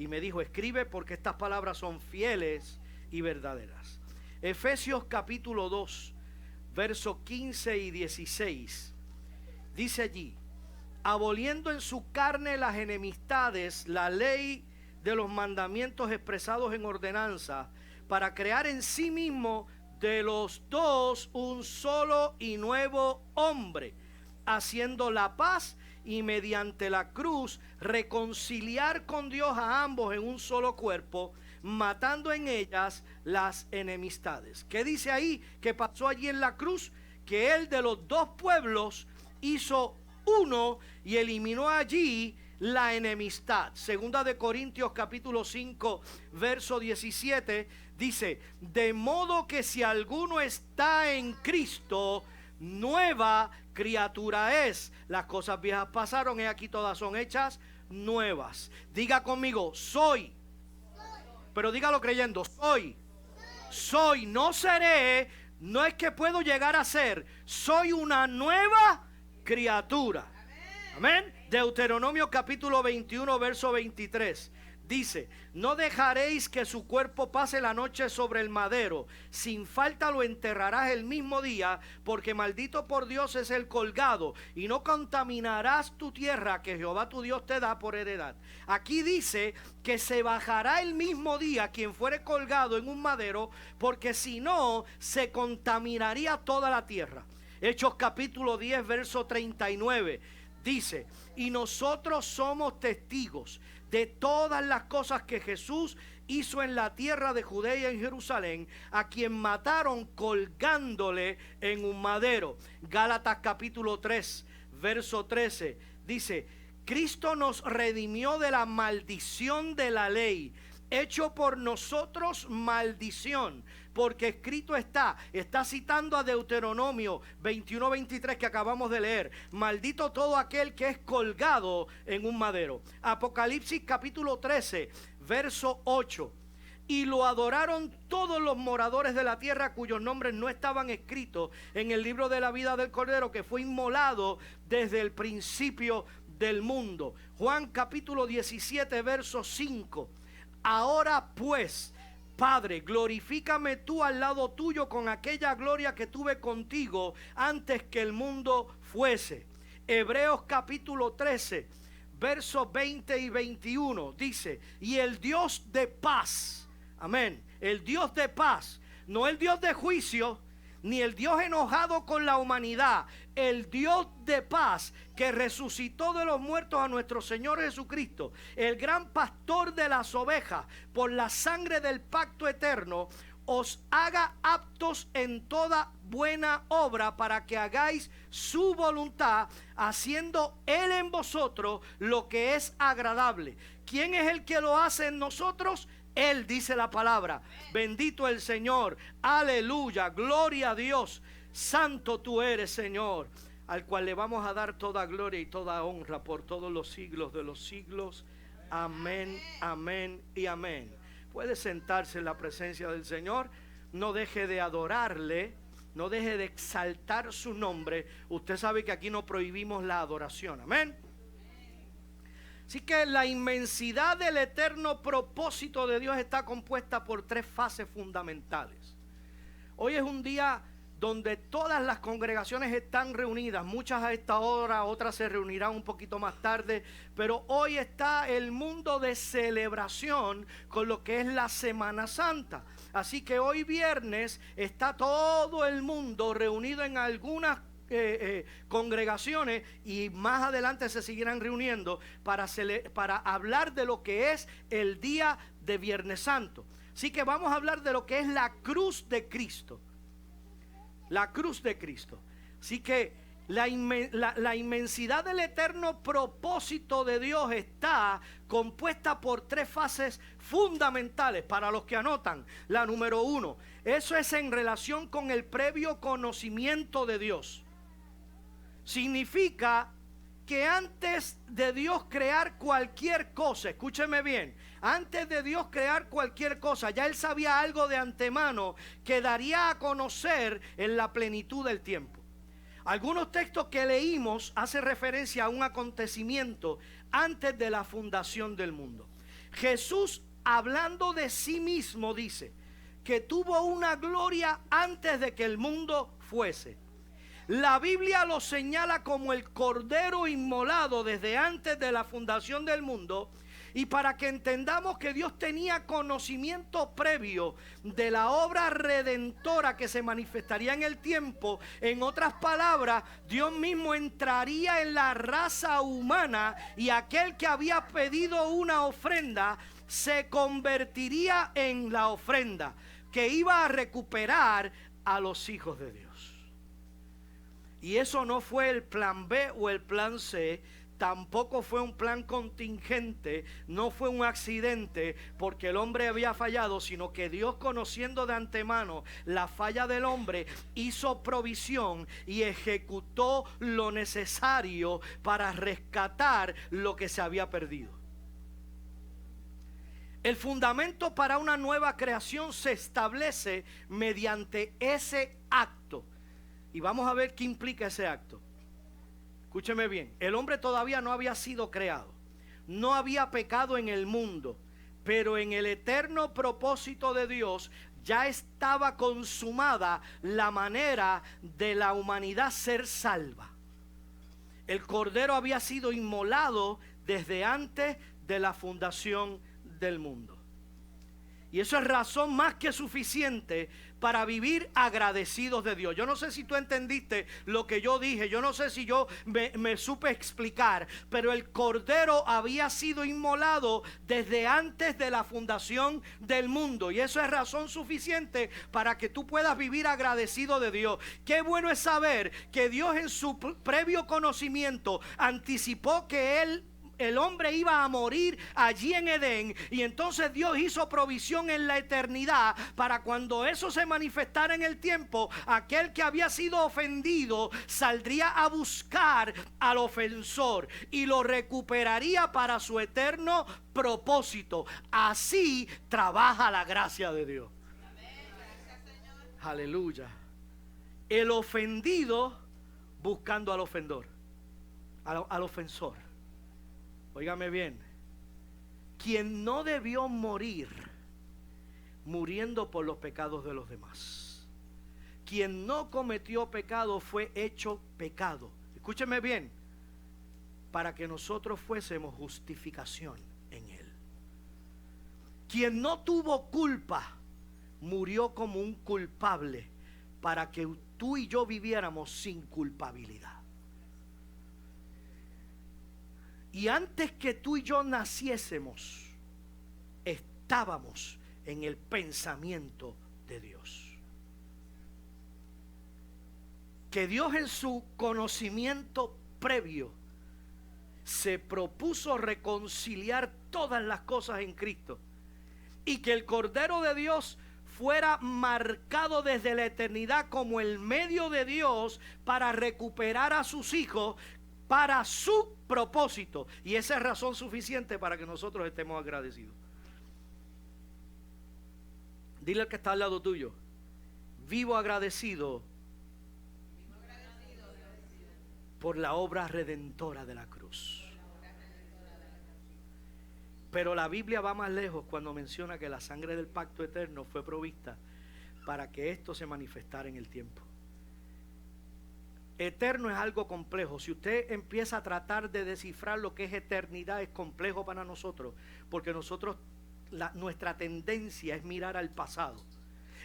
y me dijo: escribe, porque estas palabras son fieles y verdaderas. Efesios capítulo 2, versos 15 y 16. Dice allí: aboliendo en su carne las enemistades, la ley de los mandamientos expresados en ordenanza, para crear en sí mismo de los dos un solo y nuevo hombre, haciendo la paz, y mediante la cruz reconciliar con Dios a ambos en un solo cuerpo, matando en ellas las enemistades. ¿Qué dice ahí que pasó allí en la cruz? Que él de los dos pueblos hizo uno y eliminó allí la enemistad. Segunda de Corintios capítulo 5, verso 17 dice: de modo que si alguno está en Cristo, nueva criatura es. Las cosas viejas pasaron, y aquí todas son hechas nuevas. Diga conmigo: soy. Pero dígalo creyendo: soy, no seré. No es que puedo llegar a ser, soy una nueva criatura. Amén. Deuteronomio capítulo 21, verso 23 dice: no dejaréis que su cuerpo pase la noche sobre el madero, sin falta lo enterrarás el mismo día, porque maldito por Dios es el colgado, y no contaminarás tu tierra que Jehová tu Dios te da por heredad. Aquí dice que se bajará el mismo día quien fuere colgado en un madero, porque si no se contaminaría toda la tierra. Hechos capítulo 10, verso 39 dice: y nosotros somos testigos de todas las cosas que Jesús hizo en la tierra de Judea y en Jerusalén, a quien mataron colgándole en un madero. Gálatas capítulo 3, verso 13 dice: Cristo nos redimió de la maldición de la ley, hecho por nosotros maldición, porque escrito está citando a Deuteronomio 21, 23 que acabamos de leer: maldito todo aquel que es colgado en un madero. Apocalipsis capítulo 13, verso 8: y lo adoraron todos los moradores de la tierra cuyos nombres no estaban escritos en el libro de la vida del Cordero, que fue inmolado desde el principio del mundo. Juan capítulo 17, verso 5: ahora pues, Padre, glorifícame tú al lado tuyo con aquella gloria que tuve contigo antes que el mundo fuese. Hebreos capítulo 13, versos 20 y 21 dice: y el Dios de paz, amén, el Dios de paz, no el Dios de juicio, ni el Dios enojado con la humanidad, el Dios de paz, que resucitó de los muertos a nuestro Señor Jesucristo, el gran pastor de las ovejas, por la sangre del pacto eterno, os haga aptos en toda buena obra, para que hagáis su voluntad, haciendo Él en vosotros lo que es agradable. ¿Quién es el que lo hace en nosotros? Él, dice la palabra. Bendito el Señor, aleluya, gloria a Dios. Santo tú eres, Señor, al cual le vamos a dar toda gloria y toda honra por todos los siglos de los siglos. Amén, amén y amén. Puede sentarse en la presencia del Señor. No deje de adorarle, no deje de exaltar su nombre. Usted sabe que aquí no prohibimos la adoración, amén. Así que la inmensidad del eterno propósito de Dios está compuesta por tres fases fundamentales. Hoy es un día donde todas las congregaciones están reunidas, muchas a esta hora, otras se reunirán un poquito más tarde, pero hoy está el mundo de celebración con lo que es la Semana Santa. Así que hoy viernes está todo el mundo reunido en algunas congregaciones, y más adelante se seguirán reuniendo para hablar de lo que es el día de Viernes Santo. Así que vamos a hablar de lo que es la cruz de Cristo. La cruz de Cristo. Así que la inmensidad del eterno propósito de Dios está compuesta por tres fases fundamentales. Para los que anotan, la número 1, eso es en relación con el previo conocimiento de Dios. Significa que antes de Dios crear cualquier cosa, escúcheme bien, antes de Dios crear cualquier cosa, ya Él sabía algo de antemano que daría a conocer en la plenitud del tiempo. Algunos textos que leímos hacen referencia a un acontecimiento antes de la fundación del mundo. Jesús, hablando de sí mismo, dice que tuvo una gloria antes de que el mundo fuese. La Biblia lo señala como el Cordero inmolado desde antes de la fundación del mundo. Y para que entendamos que Dios tenía conocimiento previo de la obra redentora que se manifestaría en el tiempo, en otras palabras, Dios mismo entraría en la raza humana, y aquel que había pedido una ofrenda se convertiría en la ofrenda que iba a recuperar a los hijos de Dios. Y eso no fue el plan B o el plan C. Tampoco fue un plan contingente, no fue un accidente porque el hombre había fallado, sino que Dios, conociendo de antemano la falla del hombre, hizo provisión y ejecutó lo necesario para rescatar lo que se había perdido. El fundamento para una nueva creación se establece mediante ese acto. Y vamos a ver qué implica ese acto. Escúcheme bien, el hombre todavía no había sido creado, no había pecado en el mundo, pero en el eterno propósito de Dios ya estaba consumada la manera de la humanidad ser salva. El Cordero había sido inmolado desde antes de la fundación del mundo. Y eso es razón más que suficiente para vivir agradecidos de Dios. Yo no sé si tú entendiste lo que yo dije. Yo no sé si yo me supe explicar. Pero el Cordero había sido inmolado desde antes de la fundación del mundo. Y eso es razón suficiente para que tú puedas vivir agradecido de Dios. Qué bueno es saber que Dios, en su previo conocimiento, anticipó que el hombre iba a morir allí en Edén, y entonces Dios hizo provisión en la eternidad para cuando eso se manifestara en el tiempo, aquel que había sido ofendido saldría a buscar al ofensor y lo recuperaría para su eterno propósito. Así trabaja la gracia de Dios. Aleluya. El ofendido buscando al ofensor. Óigame bien, quien no debió morir, muriendo por los pecados de los demás. Quien no cometió pecado fue hecho pecado. Escúcheme bien, para que nosotros fuésemos justificación en él. Quien no tuvo culpa, murió como un culpable, para que tú y yo viviéramos sin culpabilidad. Y antes que tú y yo naciésemos, estábamos en el pensamiento de Dios. Que Dios, en su conocimiento previo, se propuso reconciliar todas las cosas en Cristo, y que el Cordero de Dios fuera marcado desde la eternidad como el medio de Dios para recuperar a sus hijos para su propósito. Y esa es razón suficiente para que nosotros estemos agradecidos. Dile al que está al lado tuyo: vivo agradecido por la obra redentora de la cruz. Pero la Biblia va más lejos cuando menciona que la sangre del pacto eterno fue provista para que esto se manifestara en el tiempo. Eterno es algo complejo. Si usted empieza a tratar de descifrar lo que es eternidad, es complejo para nosotros, porque nuestra tendencia es mirar al pasado.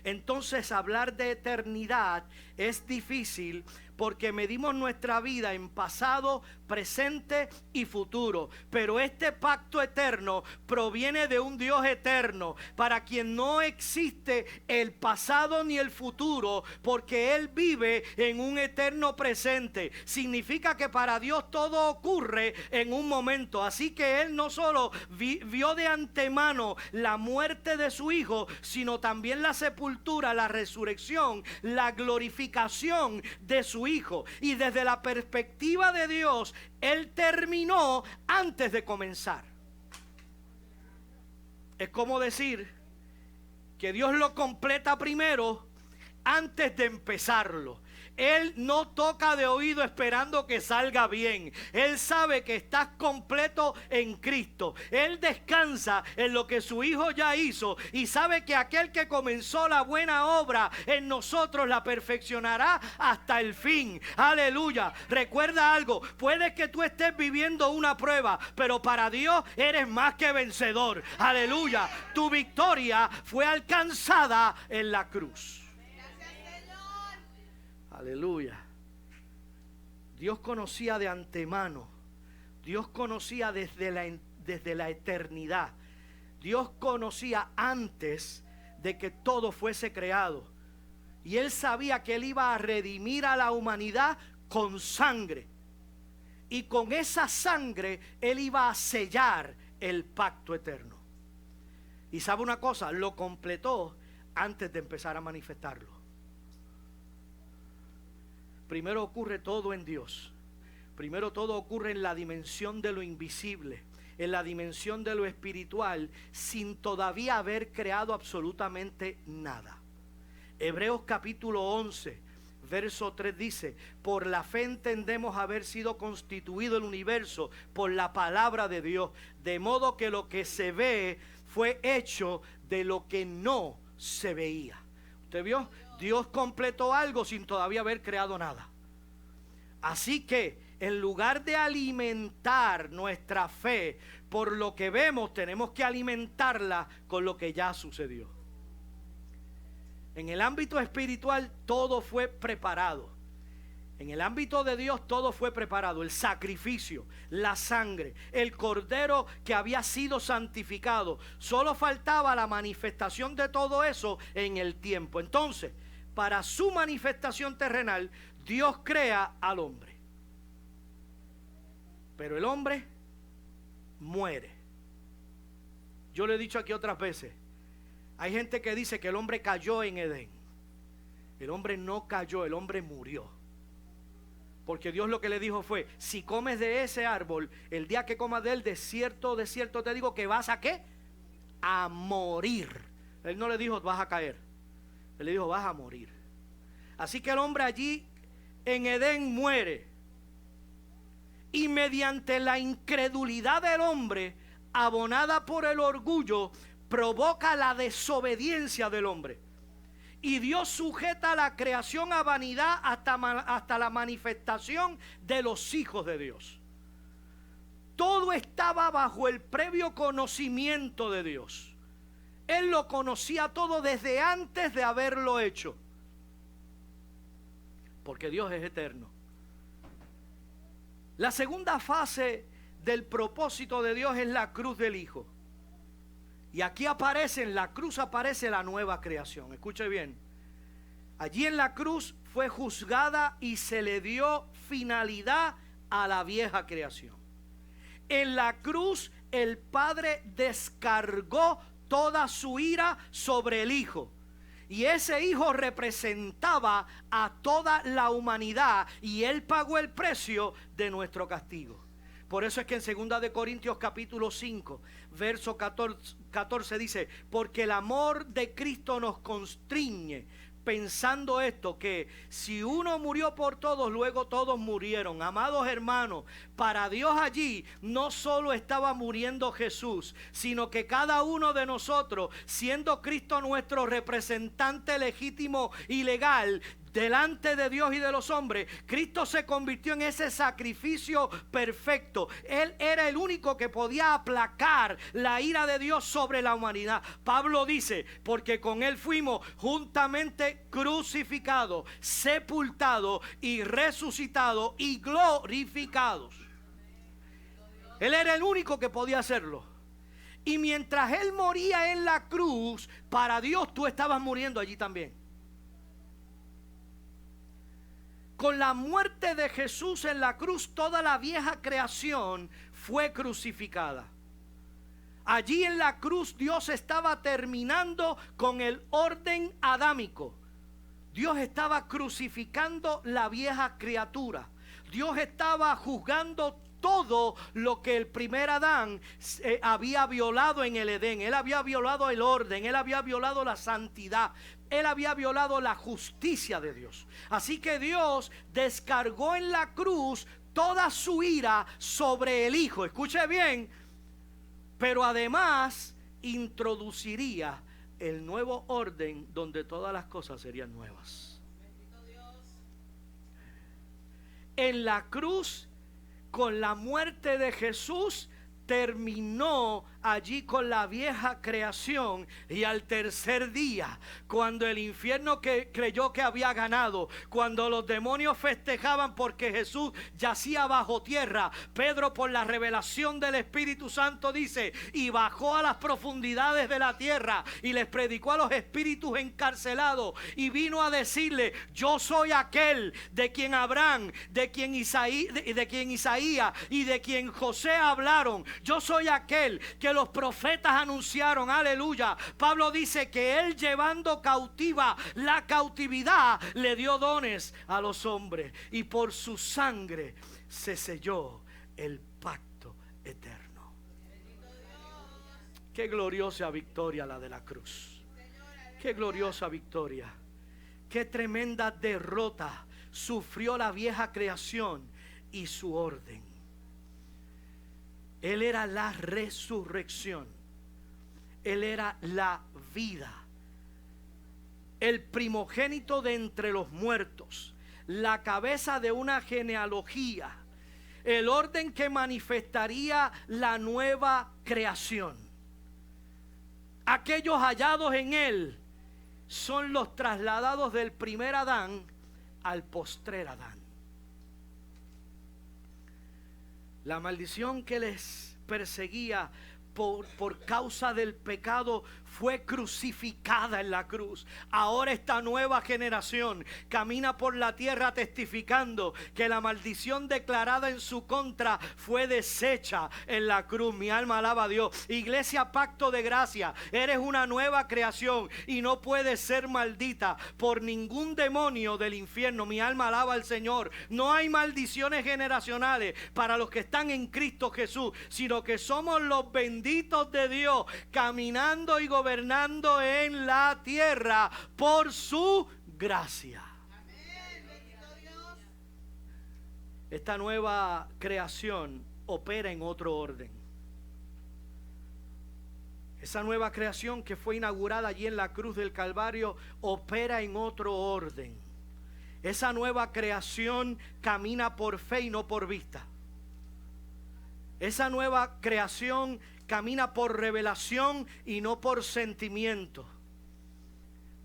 Entonces, hablar de eternidad es difícil, porque medimos nuestra vida en pasado, presente y futuro. Pero este pacto eterno proviene de un Dios eterno, para quien no existe el pasado ni el futuro, porque Él vive en un eterno presente. Significa que para Dios todo ocurre en un momento. Así que Él no solo vio de antemano la muerte de su Hijo, sino también la sepultura, la resurrección, la glorificación de su Hijo. Y desde la perspectiva de Dios, Él terminó antes de comenzar. Es como decir que Dios lo completa primero antes de empezarlo. Él no toca de oído esperando que salga bien. Él sabe que estás completo en Cristo. Él descansa en lo que su Hijo ya hizo y sabe que aquel que comenzó la buena obra en nosotros la perfeccionará hasta el fin. Aleluya. Recuerda algo, puede que tú estés viviendo una prueba, pero para Dios eres más que vencedor. Aleluya. Tu victoria fue alcanzada en la cruz. Aleluya. Dios conocía de antemano. Dios conocía desde la eternidad. Dios conocía antes de que todo fuese creado. Y Él sabía que Él iba a redimir a la humanidad con sangre. Y con esa sangre Él iba a sellar el pacto eterno. Y sabe una cosa, lo completó antes de empezar a manifestarlo. Primero ocurre todo en Dios. Primero todo ocurre en la dimensión de lo invisible, en la dimensión de lo espiritual, sin todavía haber creado absolutamente nada. Hebreos capítulo 11, verso 3 dice: por la fe entendemos haber sido constituido el universo por la palabra de Dios, de modo que lo que se ve fue hecho de lo que no se veía. ¿Usted vio? Dios completó algo sin todavía haber creado nada. Así que en lugar de alimentar nuestra fe por lo que vemos, tenemos que alimentarla con lo que ya sucedió. En el ámbito espiritual todo fue preparado. En el ámbito de Dios todo fue preparado. El sacrificio, la sangre, el cordero que había sido santificado. Solo faltaba la manifestación de todo eso en el tiempo. Entonces, para su manifestación terrenal, Dios crea al hombre. Pero el hombre muere. Yo le he dicho aquí otras veces, hay gente que dice que el hombre cayó en Edén. El hombre no cayó, el hombre murió. Porque Dios lo que le dijo fue: si comes de ese árbol, el día que comas de él, de cierto te digo que vas a ¿qué? A morir. Él no le dijo vas a caer. Él le dijo vas a morir. Así que el hombre allí en Edén muere. Y mediante la incredulidad del hombre, abonada por el orgullo, provoca la desobediencia del hombre. Y Dios sujeta la creación a vanidad hasta la manifestación de los hijos de Dios. Todo estaba bajo el previo conocimiento de Dios. Él lo conocía todo desde antes de haberlo hecho. Porque Dios es eterno. La segunda fase del propósito de Dios es la cruz del Hijo. Y aquí aparece, en la cruz aparece la nueva creación. Escuche bien. Allí en la cruz fue juzgada y se le dio finalidad a la vieja creación. En la cruz el Padre descargó toda su ira sobre el Hijo. Y ese Hijo representaba a toda la humanidad y Él pagó el precio de nuestro castigo. Por eso es que en 2 de Corintios capítulo 5, verso 14 dice: porque el amor de Cristo nos constriñe, pensando esto, que si uno murió por todos, luego todos murieron. Amados hermanos, para Dios allí no solo estaba muriendo Jesús, sino que cada uno de nosotros, siendo Cristo nuestro representante legítimo y legal delante de Dios y de los hombres, Cristo se convirtió en ese sacrificio perfecto. Él era el único que podía aplacar la ira de Dios sobre la humanidad. Pablo dice: porque con Él fuimos juntamente crucificados, sepultados y resucitados y glorificados. Él era el único que podía hacerlo. Y mientras Él moría en la cruz, para Dios tú estabas muriendo allí también. Con la muerte de Jesús en la cruz, toda la vieja creación fue crucificada. Allí en la cruz Dios estaba terminando con el orden adámico. Dios estaba crucificando la vieja criatura. Dios estaba juzgando todo lo que el primer Adán había violado en el Edén. Él había violado el orden, él había violado la santidad. él había violado la justicia de Dios. Así que Dios descargó en la cruz toda su ira sobre el Hijo. Escuche bien, pero además introduciría el nuevo orden donde todas las cosas serían nuevas. En la cruz, con la muerte de Jesús, terminó allí con la vieja creación, y al tercer día, cuando el infierno que creyó que había ganado, cuando los demonios festejaban porque Jesús yacía bajo tierra, Pedro, por la revelación del Espíritu Santo, dice: y bajó a las profundidades de la tierra y les predicó a los espíritus encarcelados, y vino a decirle: yo soy aquel de quien Abraham, de quien Isaías y de quien José hablaron. Yo soy aquel que los profetas anunciaron. Aleluya. Pablo dice que él, llevando cautiva la cautividad, le dio dones a los hombres, y por su sangre se selló el pacto eterno. Qué gloriosa victoria la de la cruz. Qué gloriosa victoria. Qué tremenda derrota sufrió la vieja creación y su orden. Él era la resurrección. Él era la vida. El primogénito de entre los muertos. La cabeza de una genealogía. El orden que manifestaría la nueva creación. Aquellos hallados en él son los trasladados del primer Adán al postrer Adán. La maldición que les perseguía por causa del pecado fue crucificada en la cruz. Ahora esta nueva generación camina por la tierra testificando que la maldición declarada en su contra fue deshecha en la cruz. Mi alma alaba a Dios. Iglesia Pacto de Gracia, eres una nueva creación y no puedes ser maldita por ningún demonio del infierno. Mi alma alaba al Señor. No hay maldiciones generacionales para los que están en Cristo Jesús, sino que somos los benditos de Dios, caminando y gobernando en la tierra por su gracia. Amén. Bendito Dios. Esta nueva creación opera en otro orden. Esa nueva creación que fue inaugurada allí en la cruz del Calvario opera en otro orden. Esa nueva creación camina por fe y no por vista. Esa nueva creación camina por revelación y no por sentimiento.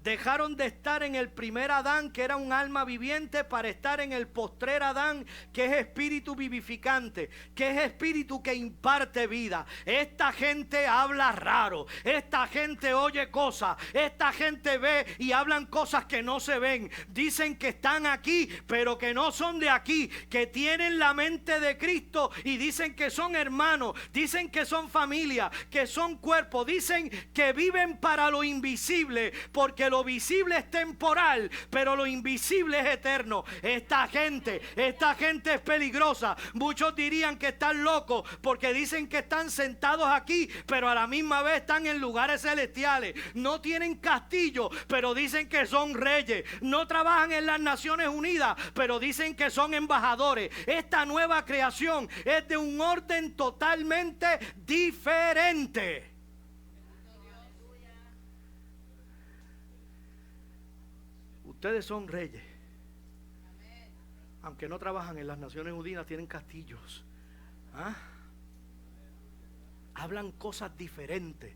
Dejaron de estar en el primer Adán, que era un alma viviente, para estar en el postrer Adán, que es espíritu vivificante, que es espíritu que imparte vida. Esta gente habla raro, esta gente oye cosas, esta gente ve y hablan cosas que no se ven. Dicen que están aquí, pero que no son de aquí, que tienen la mente de Cristo y dicen que son hermanos, dicen que son familia, que son cuerpo, dicen que viven para lo invisible, porque lo visible es temporal, pero lo invisible es eterno. Esta gente es peligrosa. Muchos dirían que están locos porque dicen que están sentados aquí, pero a la misma vez están en lugares celestiales. No tienen castillo, pero dicen que son reyes. No trabajan en las Naciones Unidas, pero dicen que son embajadores. Esta nueva creación es de un orden totalmente diferente. Ustedes son reyes. Aunque no trabajan en las Naciones Unidas, tienen castillos. ¿Ah? Hablan cosas diferentes.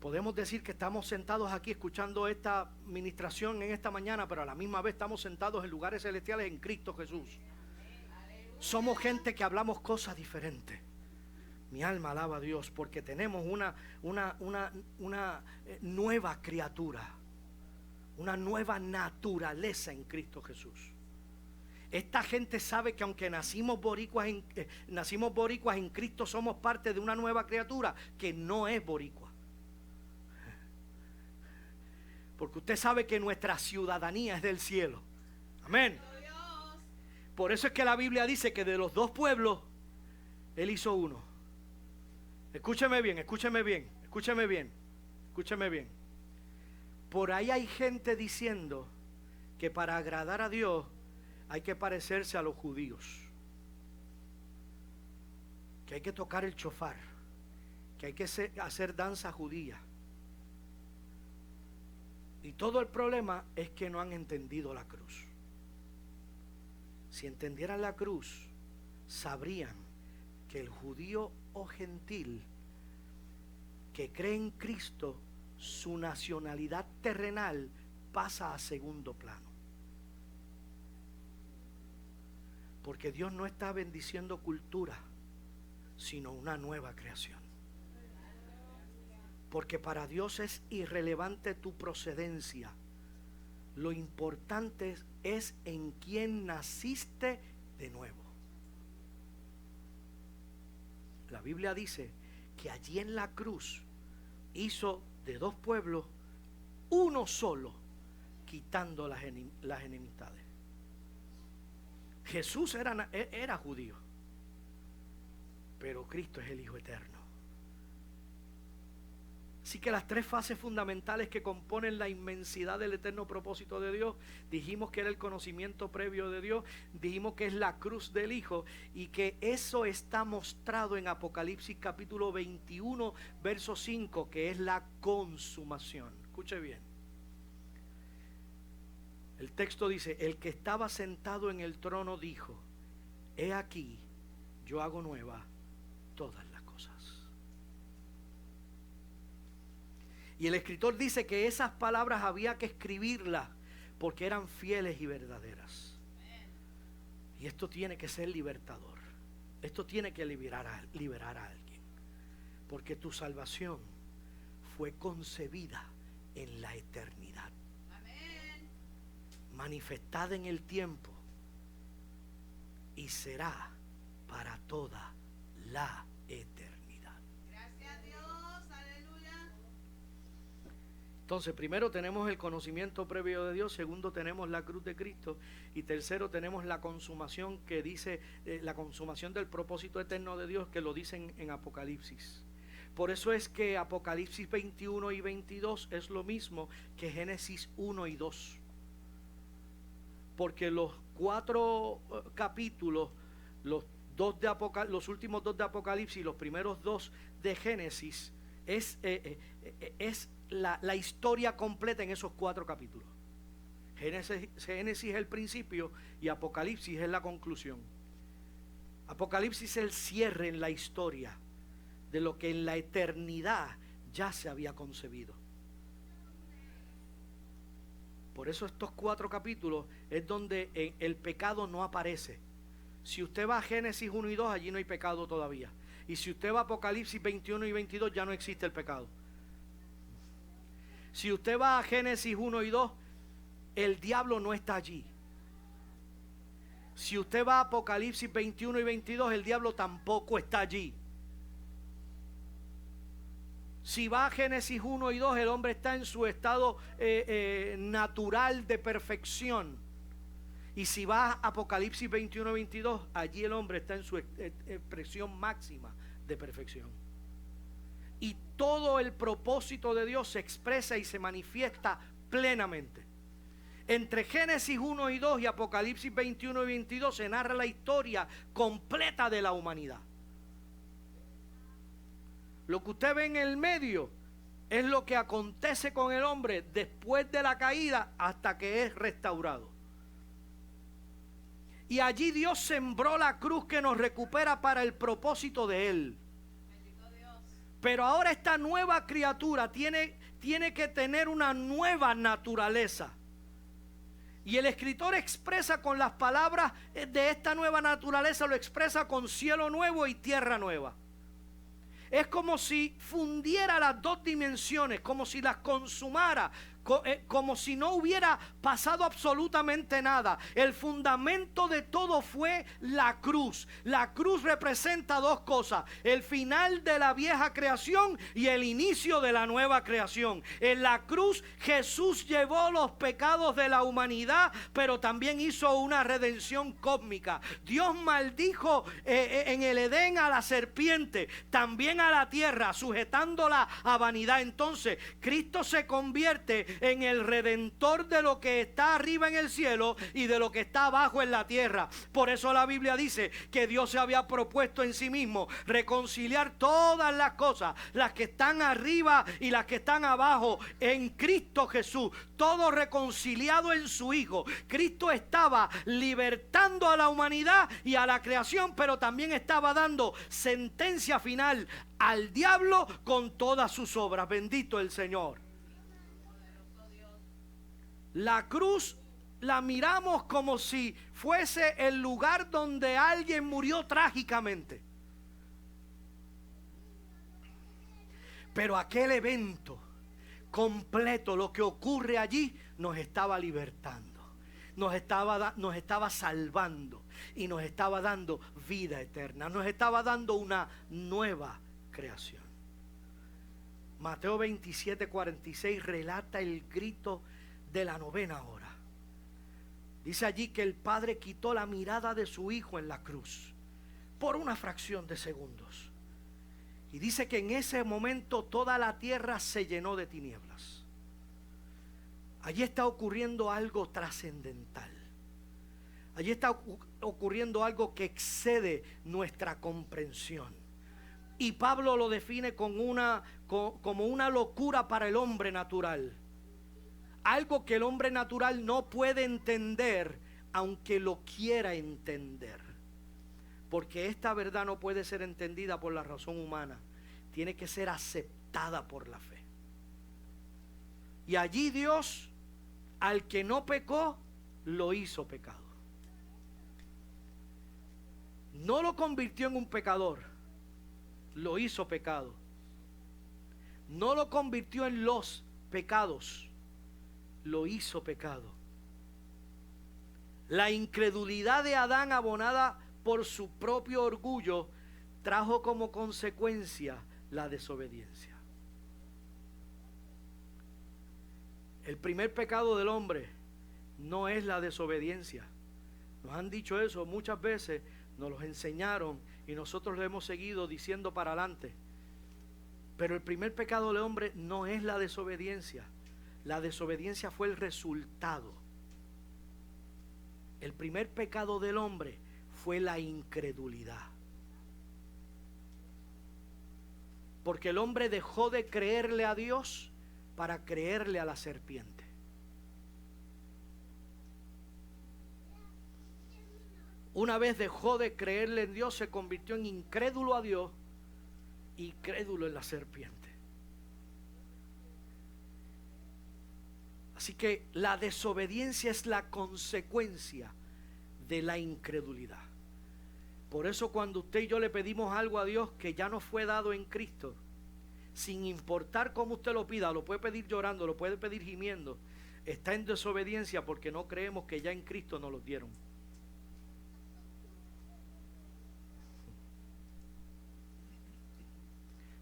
Podemos decir que estamos sentados aquí escuchando esta ministración en esta mañana, pero a la misma vez estamos sentados en lugares celestiales en Cristo Jesús. Somos gente que hablamos cosas diferentes. Mi alma alaba a Dios porque tenemos una nueva criatura. Una nueva naturaleza en Cristo Jesús. Esta gente sabe que aunque nacimos boricuas en Cristo, somos parte de una nueva criatura que no es boricua. Porque usted sabe que nuestra ciudadanía es del cielo. Amén. Por eso es que la Biblia dice que de los dos pueblos Él hizo uno. Escúcheme bien, escúcheme bien, escúcheme bien, escúcheme bien. Por ahí hay gente diciendo que para agradar a Dios hay que parecerse a los judíos, que hay que tocar el shofar, que hay que hacer danza judía. Y todo el problema es que no han entendido la cruz. Si entendieran la cruz, sabrían que el judío o gentil que cree en Cristo, su nacionalidad terrenal pasa a segundo plano. Porque Dios no está bendiciendo cultura, sino una nueva creación. Porque para Dios es irrelevante tu procedencia. Lo importante es en quién naciste de nuevo. La Biblia dice que allí en la cruz hizo de dos pueblos uno solo, quitando las enemistades. Jesús era judío, pero Cristo es el Hijo eterno. Así que las tres fases fundamentales que componen la inmensidad del eterno propósito de Dios, dijimos que era el conocimiento previo de Dios, dijimos que es la cruz del Hijo, y que eso está mostrado en Apocalipsis capítulo 21, verso 5, que es la consumación. Escuche bien. El texto dice: el que estaba sentado en el trono dijo: he aquí, yo hago nueva todas las cosas. Y el escritor dice que esas palabras había que escribirlas porque eran fieles y verdaderas. Y esto tiene que ser libertador. Esto tiene que liberar a alguien. Porque tu salvación fue concebida en la eternidad. Manifestada en el tiempo y será para toda la eternidad. Gracias a Dios, aleluya. Entonces, primero tenemos el conocimiento previo de Dios, segundo tenemos la cruz de Cristo, y tercero tenemos la consumación, que dice la consumación del propósito eterno de Dios, que lo dicen en Apocalipsis. Por eso es que Apocalipsis 21 y 22 es lo mismo que Génesis 1 y 2. Porque los 4 capítulos, los últimos 2 de Apocalipsis y los primeros 2 de Génesis, es la historia completa en esos 4 capítulos. Génesis es el principio y Apocalipsis es la conclusión. Apocalipsis es el cierre en la historia de lo que en la eternidad ya se había concebido. Por eso estos 4 capítulos es donde el pecado no aparece. Si usted va a Génesis 1 y 2, allí no hay pecado todavía. Y si usted va a Apocalipsis 21 y 22, ya no existe el pecado. Si usted va a Génesis 1 y 2, el diablo no está allí. Si usted va a Apocalipsis 21 y 22, el diablo tampoco está allí. Si va a Génesis 1 y 2, el hombre está en su estado natural de perfección. Y si va a Apocalipsis 21 y 22, allí el hombre está en su expresión máxima de perfección. Y todo el propósito de Dios se expresa y se manifiesta plenamente. Entre Génesis 1 y 2 y Apocalipsis 21 y 22 se narra la historia completa de la humanidad. Lo que usted ve en el medio es lo que acontece con el hombre después de la caída hasta que es restaurado. Y allí Dios sembró la cruz que nos recupera para el propósito de Él. Bendito Dios. Pero ahora esta nueva criatura tiene que tener una nueva naturaleza. Y el escritor expresa con las palabras de esta nueva naturaleza, lo expresa con cielo nuevo y tierra nueva. Es como si fundiera las dos dimensiones, como si las consumara, como si no hubiera pasado absolutamente nada. El fundamento de todo fue la cruz. La cruz representa dos cosas: el final de la vieja creación y el inicio de la nueva creación. En la cruz Jesús llevó los pecados de la humanidad, pero también hizo una redención cósmica. Dios maldijo en el Edén a la serpiente, también a la tierra, sujetándola a vanidad. Entonces Cristo se convierte en el Redentor de lo que está arriba en el cielo y de lo que está abajo en la tierra. Por eso la Biblia dice que Dios se había propuesto en sí mismo reconciliar todas las cosas, las que están arriba y las que están abajo, en Cristo Jesús, todo reconciliado en su Hijo. Cristo estaba libertando a la humanidad y a la creación, pero también estaba dando sentencia final al diablo con todas sus obras. Bendito el Señor. La cruz la miramos como si fuese el lugar donde alguien murió trágicamente. Pero aquel evento completo, lo que ocurre allí, nos estaba libertando, nos estaba salvando y nos estaba dando vida eterna, nos estaba dando una nueva creación. Mateo 27:46 relata el grito de la novena hora. Dice allí que el Padre quitó la mirada de su Hijo en la cruz por una fracción de segundos. Y dice que en ese momento toda la tierra se llenó de tinieblas. Allí está ocurriendo algo trascendental. Allí está ocurriendo algo que excede nuestra comprensión. Y Pablo lo define como una locura para el hombre natural. Algo que el hombre natural no puede entender, aunque lo quiera entender. Porque esta verdad no puede ser entendida por la razón humana. Tiene que ser aceptada por la fe. Y allí Dios, al que no pecó, lo hizo pecado. No lo convirtió en un pecador, lo hizo pecado. No lo convirtió en los pecados, lo hizo pecado. La incredulidad de Adán, abonada por su propio orgullo, trajo como consecuencia la desobediencia. El primer pecado del hombre no es la desobediencia. Nos han dicho eso muchas veces, nos lo enseñaron y nosotros lo hemos seguido diciendo para adelante. Pero el primer pecado del hombre no es la desobediencia. La desobediencia fue el resultado. El primer pecado del hombre fue la incredulidad. Porque el hombre dejó de creerle a Dios para creerle a la serpiente. Una vez dejó de creerle en Dios, se convirtió en incrédulo a Dios y crédulo en la serpiente. Así que la desobediencia es la consecuencia de la incredulidad. Por eso cuando usted y yo le pedimos algo a Dios que ya nos fue dado en Cristo, sin importar cómo usted lo pida, lo puede pedir llorando, lo puede pedir gimiendo, está en desobediencia porque no creemos que ya en Cristo nos lo dieron.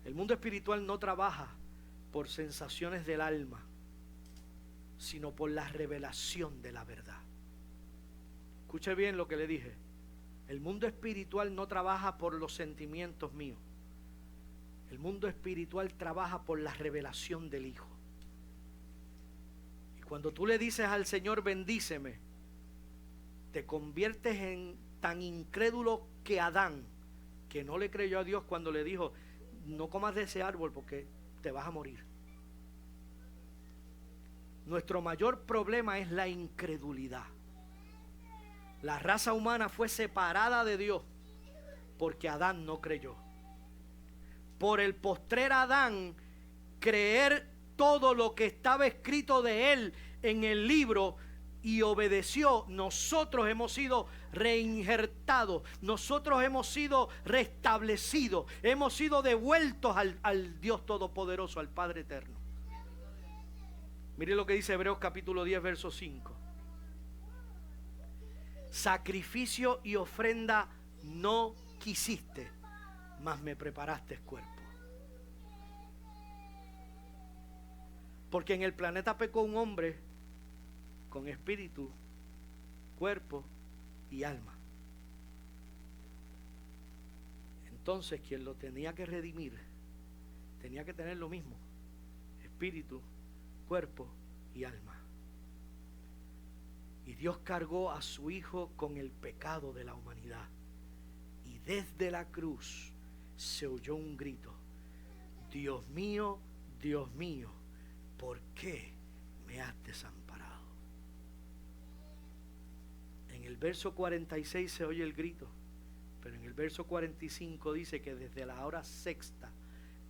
El mundo espiritual no trabaja por sensaciones del alma, sino por la revelación de la verdad. Escuche bien lo que le dije. El mundo espiritual no trabaja por los sentimientos míos. El mundo espiritual trabaja por la revelación del Hijo. Y cuando tú le dices al Señor, bendíceme, te conviertes en tan incrédulo que Adán, que no le creyó a Dios cuando le dijo, no comas de ese árbol porque te vas a morir. Nuestro mayor problema es la incredulidad. La raza humana fue separada de Dios porque Adán no creyó. Por el postrer Adán creer todo lo que estaba escrito de él en el libro y obedeció, nosotros hemos sido reinjertados, nosotros hemos sido restablecidos, hemos sido devueltos al Dios Todopoderoso, al Padre Eterno. Mire lo que dice Hebreos capítulo 10, verso 5. Sacrificio y ofrenda no quisiste, mas me preparaste cuerpo. Porque en el planeta pecó un hombre con espíritu, cuerpo y alma. Entonces quien lo tenía que redimir tenía que tener lo mismo: espíritu, cuerpo y alma. Y Dios cargó a su Hijo con el pecado de la humanidad. Y desde la cruz se oyó un grito: Dios mío, ¿por qué me has desamparado? En el verso 46 se oye el grito, pero en el verso 45 dice que desde la hora sexta,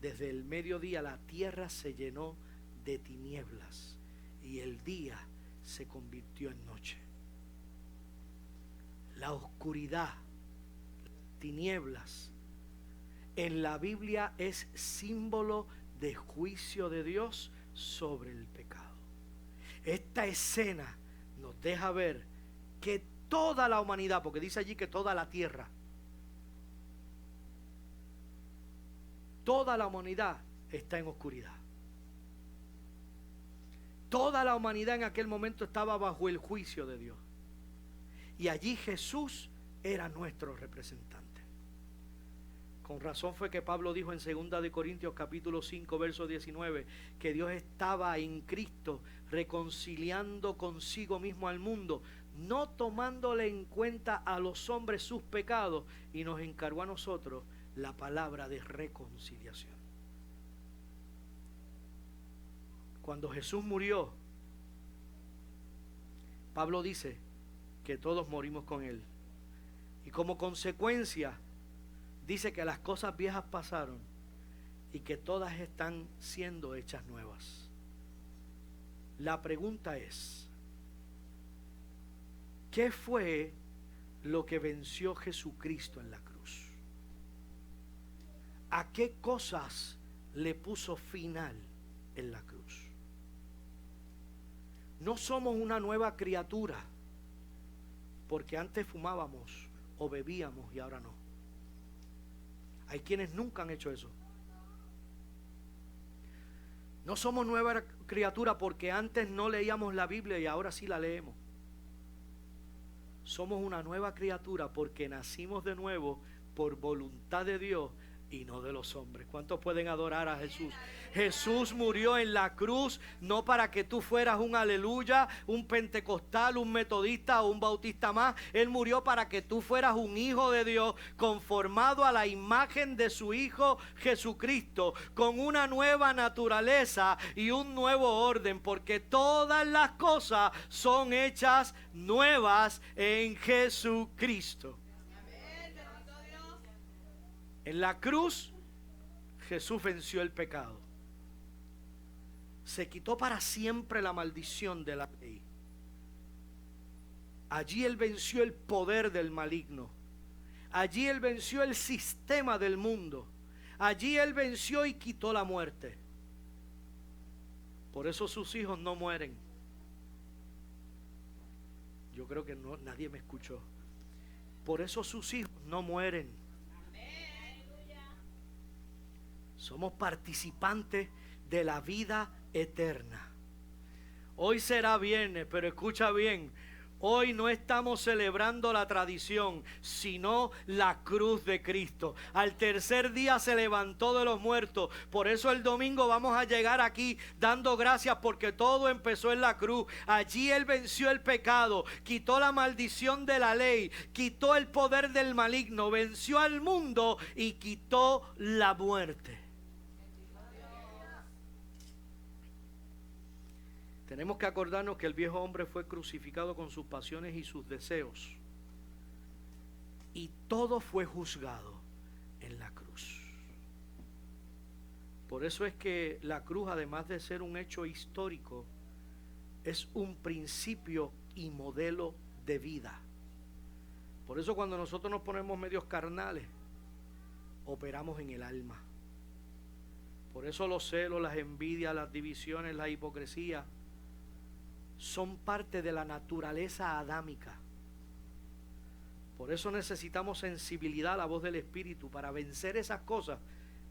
desde el mediodía, la tierra se llenó de tinieblas y el día se convirtió en noche. La oscuridad, tinieblas, en la Biblia es símbolo de juicio de Dios sobre el pecado. Esta escena nos deja ver que toda la humanidad, porque dice allí que toda la tierra, toda la humanidad está en oscuridad. Toda la humanidad en aquel momento estaba bajo el juicio de Dios. Y allí Jesús era nuestro representante. Con razón fue que Pablo dijo en 2 de Corintios capítulo 5 verso 19 que Dios estaba en Cristo reconciliando consigo mismo al mundo, no tomándole en cuenta a los hombres sus pecados, y nos encargó a nosotros la palabra de reconciliación. Cuando Jesús murió, Pablo dice que todos morimos con Él. Y como consecuencia, dice que las cosas viejas pasaron y que todas están siendo hechas nuevas. La pregunta es, ¿qué fue lo que venció Jesucristo en la cruz? ¿A qué cosas le puso final en la cruz? No somos una nueva criatura porque antes fumábamos o bebíamos y ahora no. Hay quienes nunca han hecho eso. No somos nueva criatura porque antes no leíamos la Biblia y ahora sí la leemos. Somos una nueva criatura porque nacimos de nuevo por voluntad de Dios y no de los hombres. ¿Cuántos pueden adorar a Jesús? Jesús murió en la cruz no para que tú fueras un aleluya, un pentecostal, un metodista o un bautista más. Él murió para que tú fueras un hijo de Dios conformado a la imagen de su Hijo Jesucristo, con una nueva naturaleza y un nuevo orden, porque todas las cosas son hechas nuevas en Jesucristo. En la cruz, Jesús venció el pecado. Se quitó para siempre la maldición de la ley. Allí Él venció el poder del maligno. Allí Él venció el sistema del mundo. Allí Él venció y quitó la muerte. Por eso sus hijos no mueren. Yo creo que nadie me escuchó. Por eso sus hijos no mueren. Somos participantes de la vida eterna. Hoy será viernes, pero escucha bien. Hoy no estamos celebrando la tradición, sino la cruz de Cristo. Al tercer día se levantó de los muertos. Por eso el domingo vamos a llegar aquí dando gracias porque todo empezó en la cruz. Allí Él venció el pecado, quitó la maldición de la ley, quitó el poder del maligno, venció al mundo y quitó la muerte. Tenemos que acordarnos que el viejo hombre fue crucificado con sus pasiones y sus deseos. Y todo fue juzgado en la cruz. Por eso es que la cruz, además de ser un hecho histórico, es un principio y modelo de vida. Por eso cuando nosotros nos ponemos medios carnales, operamos en el alma. Por eso los celos, las envidias, las divisiones, la hipocresía son parte de la naturaleza adámica. Por eso necesitamos sensibilidad a la voz del Espíritu para vencer esas cosas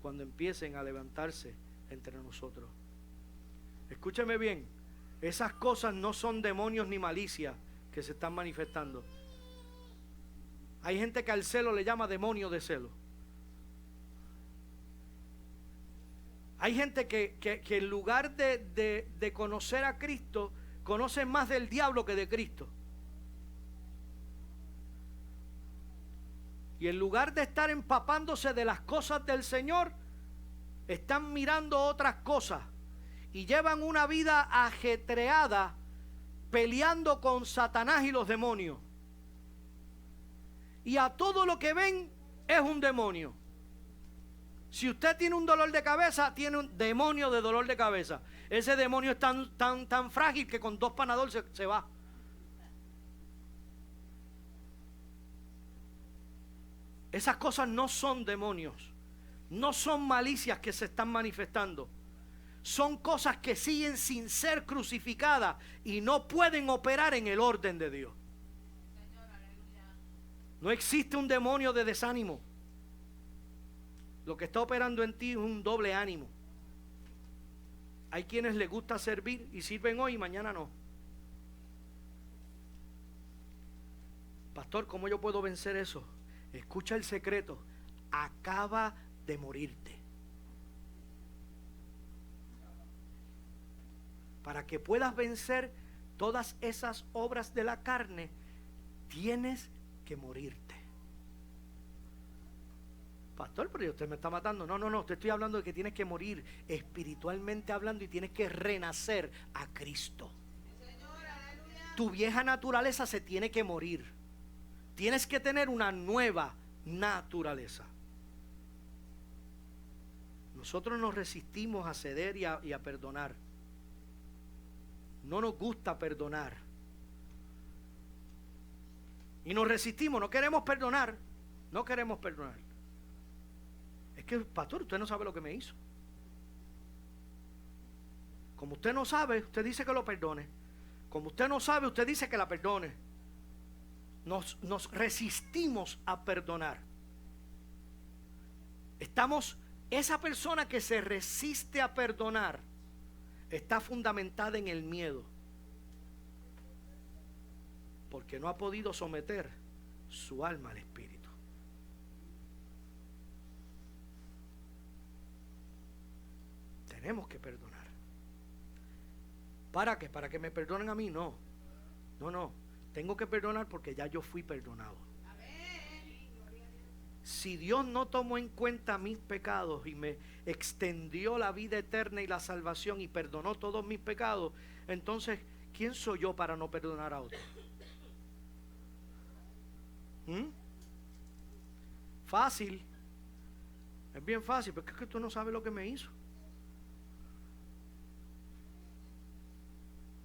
cuando empiecen a levantarse entre nosotros. Escúcheme bien, esas cosas no son demonios ni malicias que se están manifestando. Hay gente que al celo le llama demonio de celo. Hay gente que en lugar de conocer a Cristo, conoce más del diablo que de Cristo. Y en lugar de estar empapándose de las cosas del Señor, están mirando otras cosas. Y llevan una vida ajetreada, peleando con Satanás y los demonios. Y a todo lo que ven es un demonio. Si usted tiene un dolor de cabeza, tiene un demonio de dolor de cabeza. Ese demonio es tan frágil que con 2 Panadol se va. Esas cosas no son demonios. No son malicias que se están manifestando. Son cosas que siguen sin ser crucificadas y no pueden operar en el orden de Dios. No existe un demonio de desánimo. Lo que está operando en ti es un doble ánimo. Hay quienes les gusta servir y sirven hoy y mañana no. Pastor, ¿cómo yo puedo vencer eso? Escucha el secreto. Acaba de morirte. Para que puedas vencer todas esas obras de la carne, tienes que morirte. Pastor, pero usted me está matando. No, te estoy hablando de que tienes que morir espiritualmente hablando y tienes que renacer a Cristo. Tu vieja naturaleza se tiene que morir. Tienes que tener una nueva naturaleza. Nosotros nos resistimos a ceder y a perdonar. No nos gusta perdonar. Y nos resistimos, no queremos perdonar. No queremos perdonar. Es que, pastor, usted no sabe lo que me hizo. Como usted no sabe, usted dice que lo perdone. Como usted no sabe, usted dice que la perdone. Nos resistimos a perdonar. Esa persona que se resiste a perdonar está fundamentada en el miedo, porque no ha podido someter su alma al Espíritu. Tenemos que perdonar. ¿Para qué? ¿Para que me perdonen a mí? No. Tengo que perdonar porque ya yo fui perdonado. Si Dios no tomó en cuenta mis pecados y me extendió la vida eterna y la salvación y perdonó todos mis pecados, entonces, ¿quién soy yo para no perdonar a otros? Fácil. Es bien fácil, porque es que tú no sabes lo que me hizo.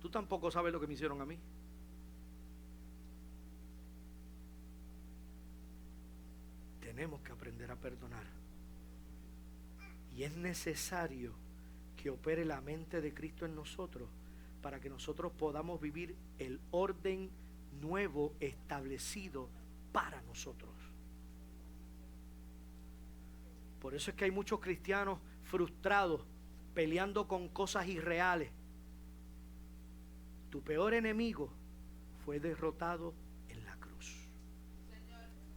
Tú tampoco sabes lo que me hicieron a mí. Tenemos que aprender a perdonar. Y es necesario que opere la mente de Cristo en nosotros para que nosotros podamos vivir el orden nuevo establecido para nosotros. Por eso es que hay muchos cristianos frustrados, peleando con cosas irreales. Tu peor enemigo fue derrotado en la cruz.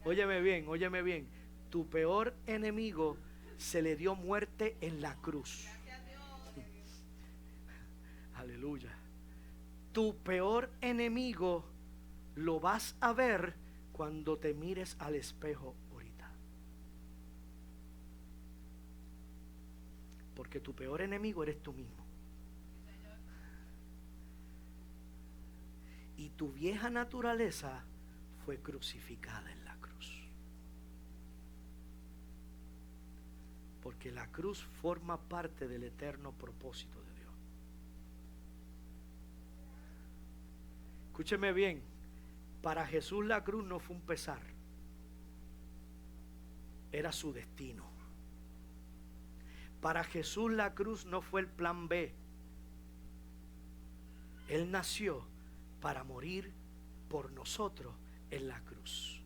Óyeme bien. Tu peor enemigo se le dio muerte en la cruz. Aleluya. Tu peor enemigo lo vas a ver cuando te mires al espejo ahorita. Porque tu peor enemigo eres tú mismo. Y tu vieja naturaleza fue crucificada en la cruz. Porque la cruz forma parte del eterno propósito de Dios. Escúcheme bien, para Jesús la cruz no fue un pesar, era su destino. Para Jesús la cruz no fue el plan B. Él nació para morir por nosotros en la cruz.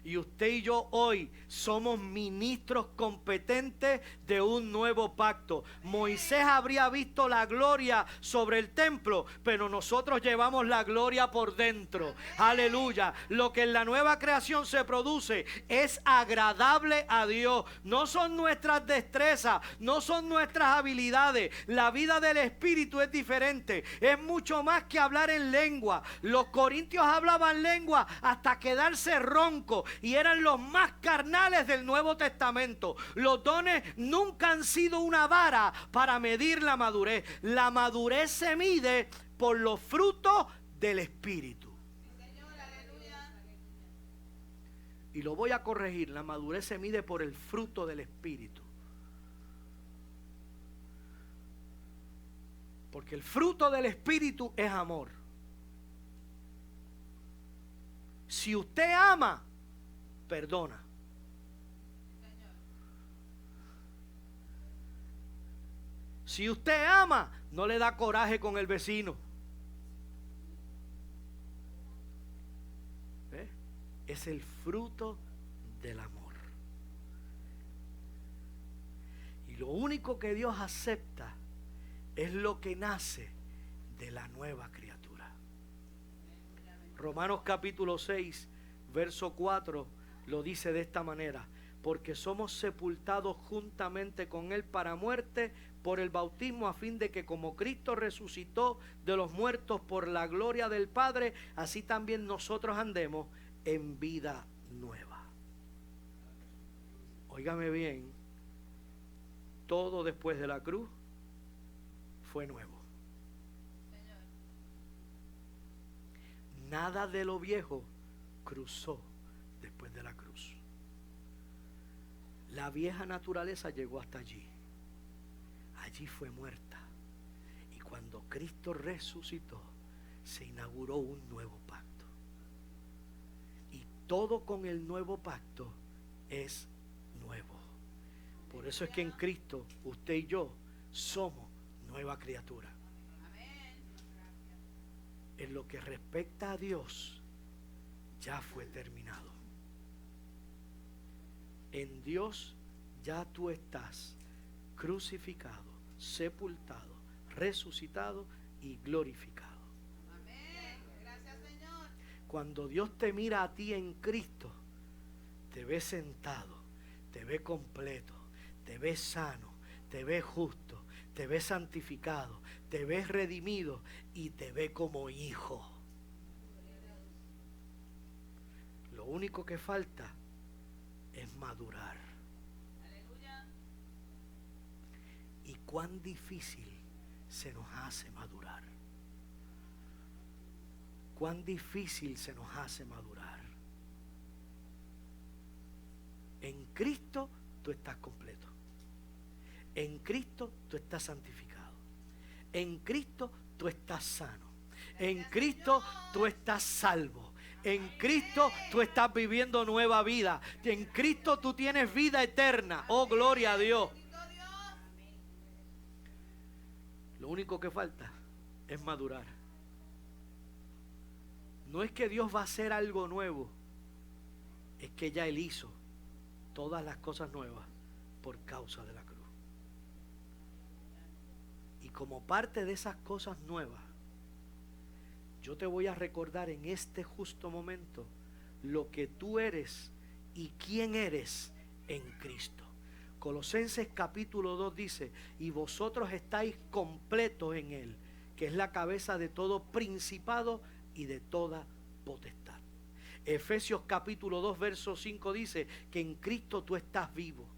Y usted y yo hoy somos ministros competentes de un nuevo pacto. Moisés habría visto la gloria sobre el templo, pero nosotros llevamos la gloria por dentro. Aleluya. Lo que en la nueva creación se produce es agradable a Dios. No son nuestras destrezas, no son nuestras habilidades. La vida del Espíritu es diferente. Es mucho más que hablar en lengua. Los corintios hablaban lengua hasta quedarse roncos y eran los más carnales del Nuevo Testamento. Los dones nunca han sido una vara para medir la madurez. La madurez se mide por los frutos del Espíritu. Señor, aleluya. Y lo voy a corregir. La madurez se mide por el fruto del Espíritu. Porque el fruto del Espíritu es amor. Si usted ama, perdona. Si usted ama, no le da coraje con el vecino. ¿Eh? Es el fruto del amor. Y lo único que Dios acepta es lo que nace de la nueva criatura. Romanos capítulo 6, verso 4 lo dice de esta manera: porque somos sepultados juntamente con Él para muerte por el bautismo, a fin de que como Cristo resucitó de los muertos por la gloria del Padre, así también nosotros andemos en vida nueva. Óigame bien, todo después de la cruz fue nuevo. Nada de lo viejo cruzó después de la cruz. La vieja naturaleza llegó hasta allí. Allí fue muerta. Y cuando Cristo resucitó, se inauguró un nuevo pacto. Y todo con el nuevo pacto es nuevo. Por eso es que en Cristo, usted y yo somos nueva criatura. En lo que respecta a Dios, ya fue terminado. En Dios ya tú estás crucificado, sepultado, resucitado y glorificado. Amén. Gracias, Señor. Cuando Dios te mira a ti en Cristo, te ve sentado, te ve completo, te ve sano, te ve justo, te ve santificado, te ves redimido y te ve como hijo. Lo único que falta es madurar. Aleluya. Y cuán difícil se nos hace madurar. Cuán difícil se nos hace madurar. En Cristo tú estás completo. En Cristo tú estás santificado. En Cristo tú estás sano. En Cristo tú estás salvo. En Cristo tú estás viviendo nueva vida. En Cristo tú tienes vida eterna. Oh, gloria a Dios. Lo único que falta es madurar. No es que Dios va a hacer algo nuevo. Es que ya Él hizo todas las cosas nuevas por causa de la cruz. Y como parte de esas cosas nuevas, yo te voy a recordar en este justo momento lo que tú eres y quién eres en Cristo. Colosenses capítulo 2 dice: y vosotros estáis completos en Él, que es la cabeza de todo principado y de toda potestad. Efesios capítulo 2 verso 5 dice que en Cristo tú estás vivo.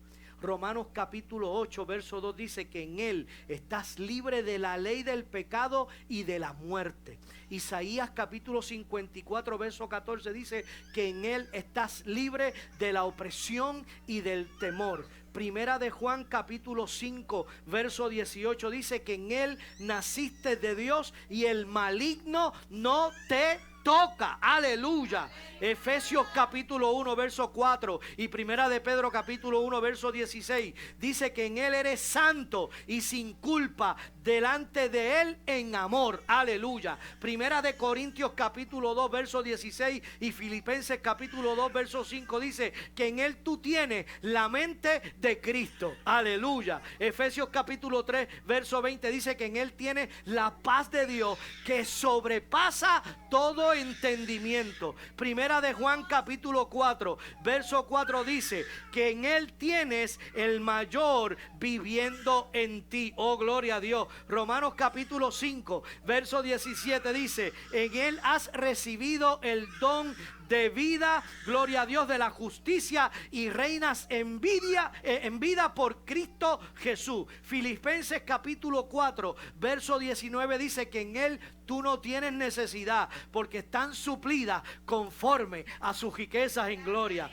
Romanos capítulo 8 verso 2 dice que en Él estás libre de la ley del pecado y de la muerte. Isaías capítulo 54 verso 14 dice que en Él estás libre de la opresión y del temor. Primera de Juan capítulo 5 verso 18 dice que en Él naciste de Dios y el maligno no te toca, aleluya. Efesios capítulo 1 verso 4 y primera de Pedro capítulo 1 verso 16 dice que en Él eres santo y sin culpa delante de Él en amor, aleluya. Primera de Corintios capítulo 2 verso 16 y Filipenses capítulo 2 verso 5 dice que en Él tú tienes la mente de Cristo, aleluya. Efesios capítulo 3 verso 20 dice que en Él tiene la paz de Dios que sobrepasa todo entendimiento. Primera de Juan capítulo 4 verso 4 dice que en Él tienes el mayor viviendo en ti. Oh, gloria a Dios. Romanos capítulo 5 verso 17 dice: en Él has recibido el don de vida, gloria a Dios, de la justicia, y reinas en vida por Cristo Jesús. Filipenses capítulo 4 verso 19 dice que en Él tú no tienes necesidad, porque están suplidas conforme a sus riquezas en gloria.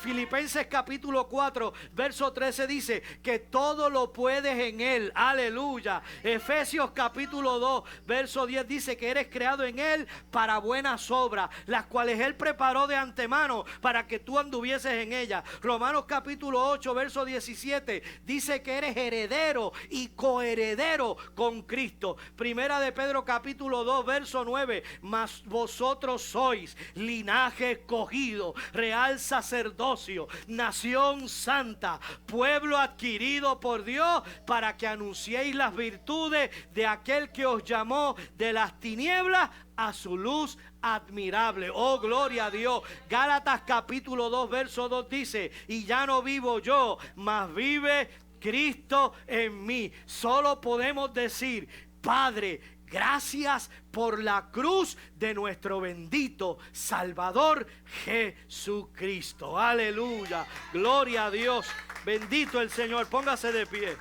Filipenses capítulo 4 verso 13 dice que todo lo puedes en Él, aleluya. Efesios capítulo 2 verso 10 dice que eres creado en Él para buenas obras, las cuales Él preparó de antemano para que tú anduvieses en ellas. Romanos capítulo 8 verso 17 dice que eres heredero y coheredero con Cristo. Primera de Pedro capítulo 2 verso 9: mas vosotros sois linaje escogido, real sacerdocio, nación santa, pueblo adquirido por Dios, para que anunciéis las virtudes de aquel que os llamó de las tinieblas a su luz admirable. Oh, gloria a Dios. Gálatas capítulo 2 verso 2 dice: y ya no vivo yo, mas vive Cristo en mí. Solo podemos decir: Padre, gracias por la cruz de nuestro bendito Salvador Jesucristo. Aleluya. Gloria a Dios. Bendito el Señor. Póngase de pie.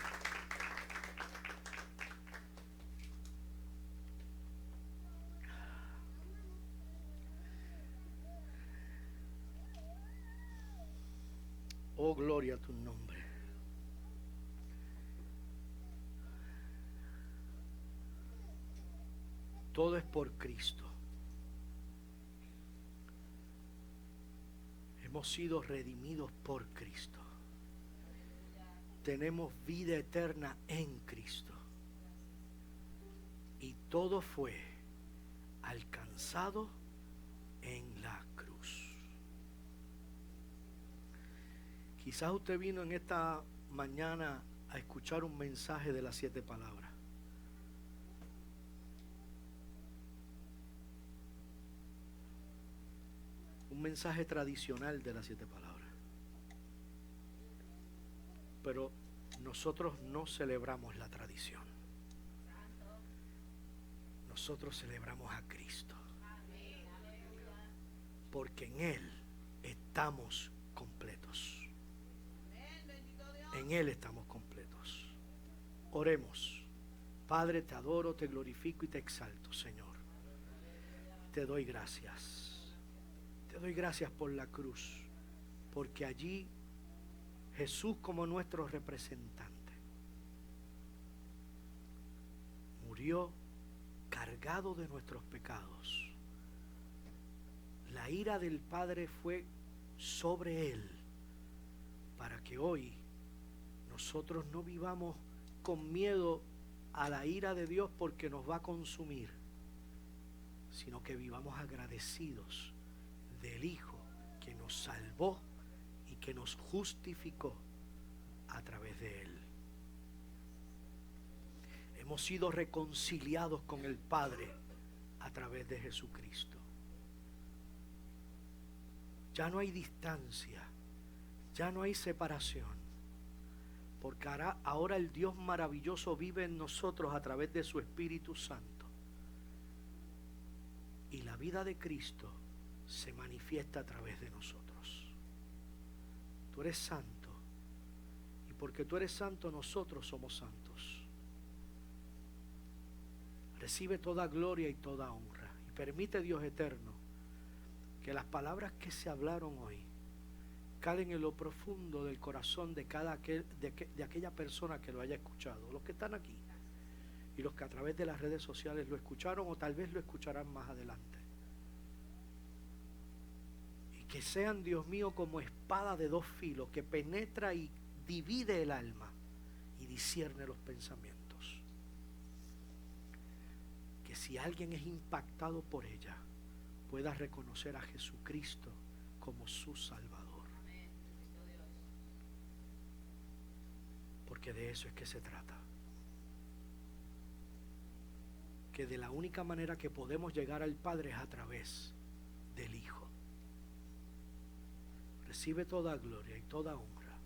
Oh, gloria a tu nombre. Todo es por Cristo. Hemos sido redimidos por Cristo. Tenemos vida eterna en Cristo. Y todo fue alcanzado en la cruz. Quizás usted vino en esta mañana a escuchar un mensaje de las 7 palabras. Un mensaje tradicional de las 7 palabras. Pero nosotros no celebramos la tradición. Nosotros celebramos a Cristo. Porque en Él estamos completos. En Él estamos completos. Oremos. Padre, te adoro, te glorifico y te exalto, Señor. Te doy gracias. Te doy gracias por la cruz, porque allí Jesús, como nuestro representante, murió cargado de nuestros pecados. La ira del Padre fue sobre Él, para que hoy nosotros no vivamos con miedo a la ira de Dios porque nos va a consumir, sino que vivamos agradecidos del Hijo que nos salvó y que nos justificó a través de Él. Hemos sido reconciliados con el Padre a través de Jesucristo. Ya no hay distancia, ya no hay separación. Porque ahora el Dios maravilloso vive en nosotros a través de su Espíritu Santo. Y la vida de Cristo se manifiesta a través de nosotros. Tú eres santo. Y porque tú eres santo, nosotros somos santos. Recibe toda gloria y toda honra. Y permite, Dios eterno, que las palabras que se hablaron hoy calen en lo profundo del corazón de de aquella persona que lo haya escuchado, los que están aquí y los que a través de las redes sociales lo escucharon o tal vez lo escucharán más adelante. que sean, Dios mío, como espada de dos filos que penetra y divide el alma y discierne los pensamientos. Que si alguien es impactado por ella, pueda reconocer a Jesucristo como su Salvador. Porque de eso es que se trata. Que de la única manera que podemos llegar al Padre es a través del Hijo. Recibe toda gloria y toda honra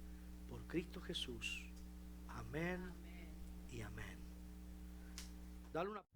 por Cristo Jesús. Amén y amén. Dale una